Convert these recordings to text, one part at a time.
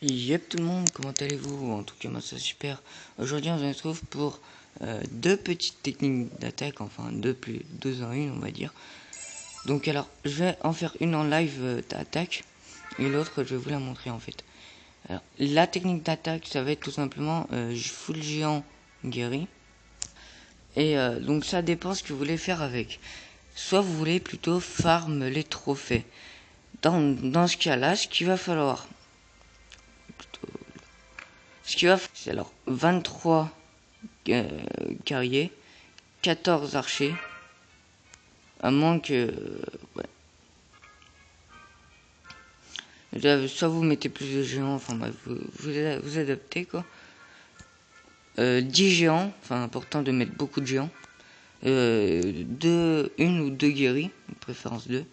Yep tout le monde, comment allez-vous? En tout cas moi ça super. Aujourd'hui on se retrouve pour deux petites techniques d'attaque, enfin deux en une on va dire. Donc alors je vais en faire une en live d'attaque et l'autre je vais vous la montrer en fait. Alors la technique d'attaque ça va être tout simplement full géant guéri. Et donc ça dépend ce que vous voulez faire avec. Soit vous voulez plutôt farm les trophées. Dans ce cas là, ce qu'il va falloir c'est alors 23 guerriers, 14 archers, à moins que... ouais. Soit vous mettez plus de géants, enfin bref, vous adaptez quoi. 10 géants, enfin important de mettre beaucoup de géants. Une ou deux guéris, de préférence 2,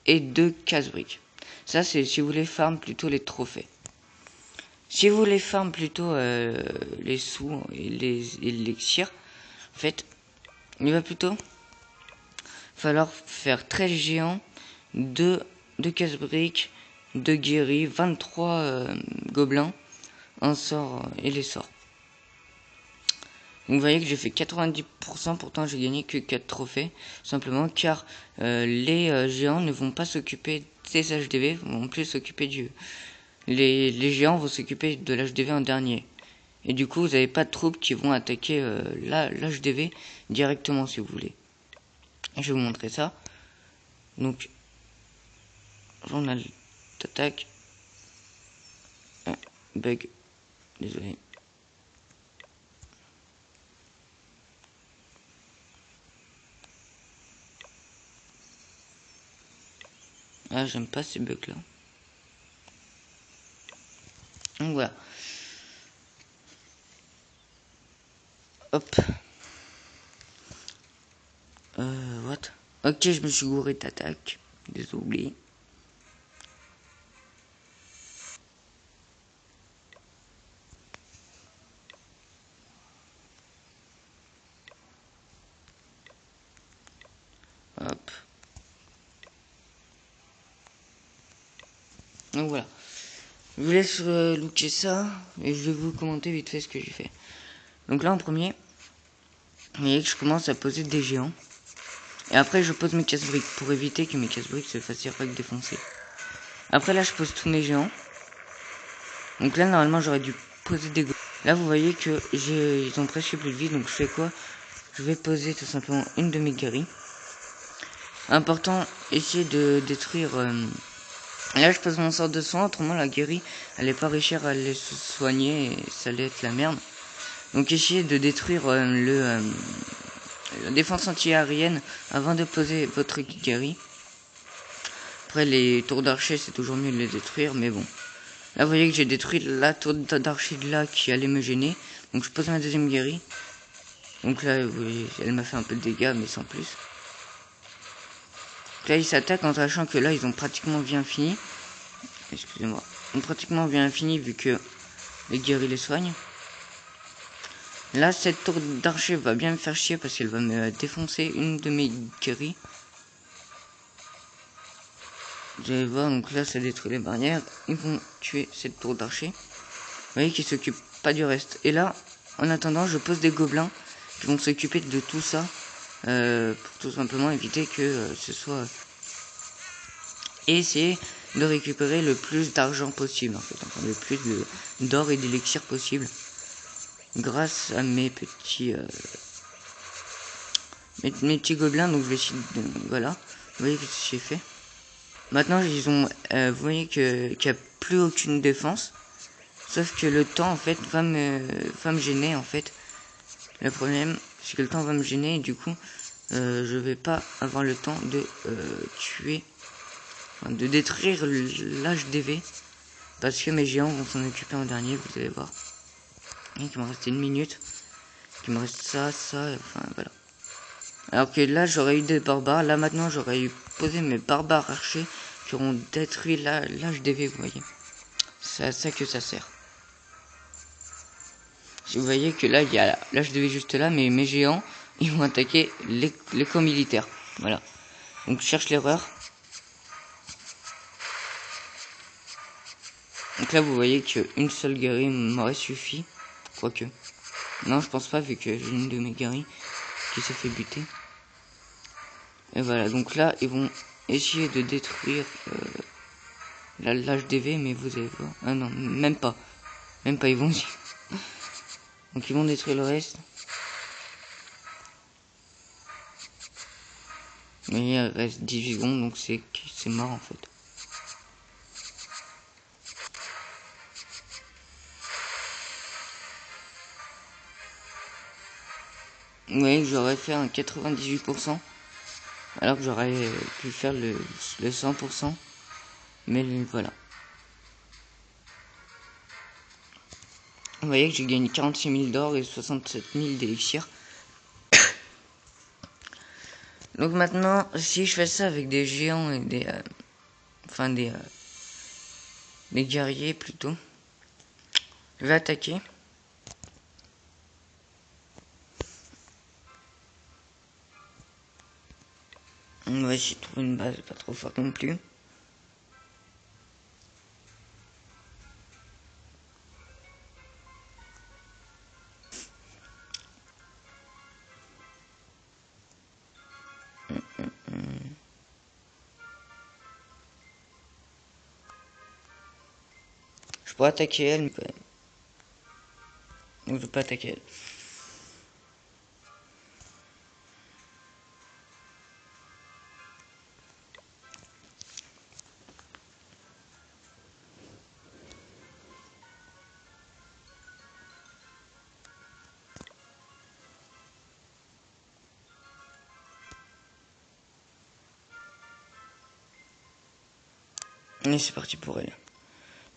et 2 casse-briques. Ça c'est si vous voulez farm plutôt les trophées. Si vous voulez farm plutôt les sous et l'élixir, en fait, il va plutôt falloir faire 13 géants, 2 casse-briques, 2 guéris, 23 gobelins, un sort et les sorts. Donc vous voyez que j'ai fait 90%, pourtant j'ai gagné que 4 trophées, simplement car les géants ne vont pas s'occuper des HDV, vont plus s'occuper du... Les géants vont s'occuper de l'HDV en dernier. Et du coup vous n'avez pas de troupes qui vont attaquer l'HDV directement si vous voulez. Je vais vous montrer ça. Donc, journal d'attaque. Bug. Désolé. Ah, j'aime pas ces bugs là. Donc voilà. Hop. What? Ok, je me suis gouré d'attaque. Désolé. Hop. Donc voilà. Je vous laisse looker ça et je vais vous commenter vite fait ce que j'ai fait. Donc là en premier, vous voyez que je commence à poser des géants. Et après je pose mes casse-briques pour éviter que mes casse-briques se fassent direct défoncer. Après là je pose tous mes géants. Donc là normalement j'aurais dû poser des... Là vous voyez que ils ont presque plus de vie, donc je fais quoi? Je vais poser tout simplement une de mes guéris. Important, essayer de détruire... Là je pose mon sort de soin, autrement la guérie elle est pas réussir à les soigner et ça allait être la merde. Donc essayez de détruire la défense anti-aérienne avant de poser votre guérie. Après les tours d'archer c'est toujours mieux de les détruire, mais bon. Là vous voyez que j'ai détruit la tour d'archer de là qui allait me gêner. Donc je pose ma deuxième guérie. Donc là vous voyez, elle m'a fait un peu de dégâts mais sans plus. Donc là ils s'attaquent en sachant que là ils ont pratiquement bien fini. Excusez-moi. Ils ont pratiquement bien fini vu que les guéris les soignent. Là cette tour d'archer va bien me faire chier parce qu'elle va me défoncer une de mes guéris. Vous allez voir, donc là ça détruit les barrières. Ils vont tuer cette tour d'archer. Vous voyez qu'ils s'occupent pas du reste. Et là, en attendant, je pose des gobelins qui vont s'occuper de tout ça. Pour tout simplement éviter que ce soit... Et essayer de récupérer le plus d'argent possible en fait. Enfin, le plus d'or et d'élixir possible. Grâce à mes petits... mes petits gobelins, donc je vais essayer de... Voilà. Vous voyez ce que j'ai fait. Maintenant, ils ont, vous voyez qu'il n'y a plus aucune défense. Sauf que le temps, en fait, va me gêner, en fait. Le problème, c'est que le temps va me gêner et du coup, je vais pas avoir le temps de tuer, enfin, de détruire l'HDV. Parce que mes géants vont s'en occuper en dernier, vous allez voir. Et qu'il me reste une minute. Qu'il me reste ça, enfin voilà. Alors que là, j'aurais eu des barbares. Là, maintenant, j'aurais eu posé mes barbares archers qui auront détruit l'HDV, vous voyez. C'est à ça que ça sert. Si vous voyez que là, il y a l'HDV juste là, mais mes géants, ils vont attaquer les camps militaires. Voilà. Donc, je cherche l'erreur. Donc Donc là, vous voyez qu'une seule guerrier m'aurait suffi. Quoique. Non, je pense pas, vu que j'ai une de mes guerriers qui s'est fait buter. Et voilà, donc là, ils vont essayer de détruire l'HDV, mais vous allez voir. Ah non, même pas. Même pas, ils vont... Donc ils vont détruire le reste. Mais il reste 18 secondes, donc c'est mort en fait. Vous voyez que j'aurais fait un 98%, alors que j'aurais pu faire le 100%. Mais voilà. Vous voyez que j'ai gagné 46 000 d'or et 67 000 d'élixir. Donc maintenant, si je fais ça avec des géants et des... enfin des guerriers plutôt. Je vais attaquer. On va essayer de trouver une base pas trop forte non plus. Je pourrais attaquer elle, mais quand même. Donc je vais pas attaquer elle. Et c'est parti pour elle.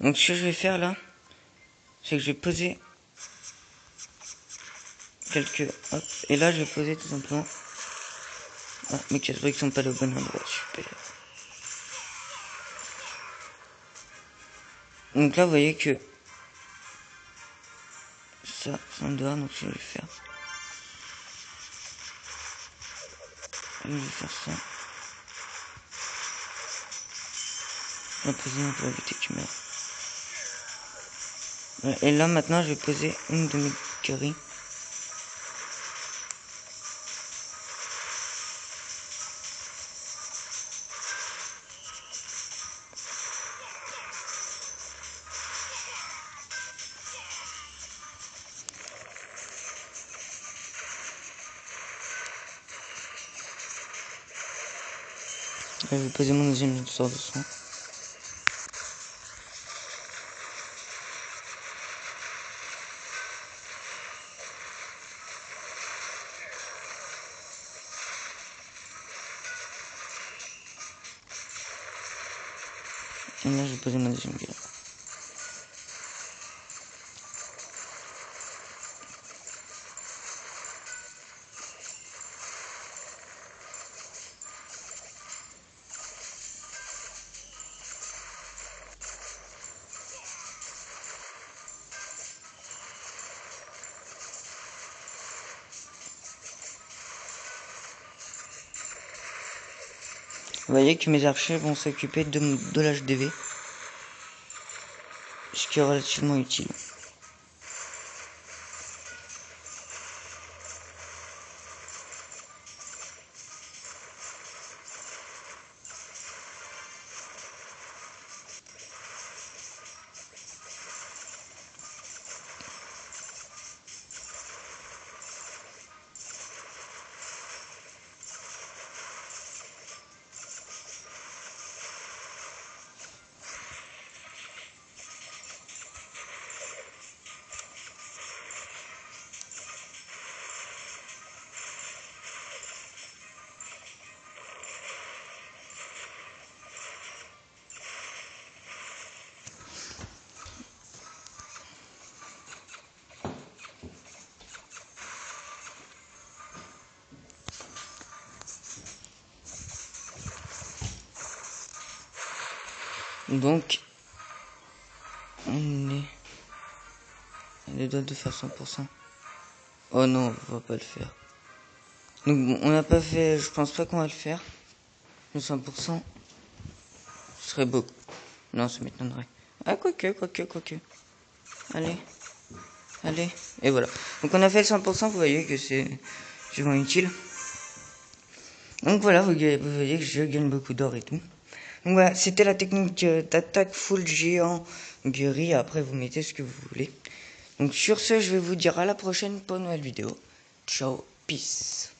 Donc ce que je vais faire là, c'est que je vais poser quelques... Hop, et là je vais poser tout simplement... Ah, mes casse-briques sont pas au bon endroit, super. Donc là vous voyez que... Ça, c'est en dehors, donc je vais faire... Je vais faire ça. On va poser un peu éviter qu'il meure. Ouais, et là maintenant je vais poser une de mes curries. Là, je vais poser mon deuxième sort de soin. Et là je vais poser ma deuxième gueule. Vous voyez que mes archers vont s'occuper de l'HDV. Ce qui est relativement utile. Donc, on est à deux doigts de faire 100%. Oh non, on va pas le faire. Donc bon, on n'a pas fait, je pense pas qu'on va le faire. Le 100%, ce serait beaucoup. Non, ça m'étonnerait. Ah, quoique. Allez. Et voilà. Donc on a fait le 100%, vous voyez que c'est souvent utile. Donc voilà, vous voyez que je gagne beaucoup d'or et tout. Donc voilà, c'était la technique d'attaque full géant guéri. Après, vous mettez ce que vous voulez. Donc sur ce, je vais vous dire à la prochaine pour une nouvelle vidéo. Ciao, peace.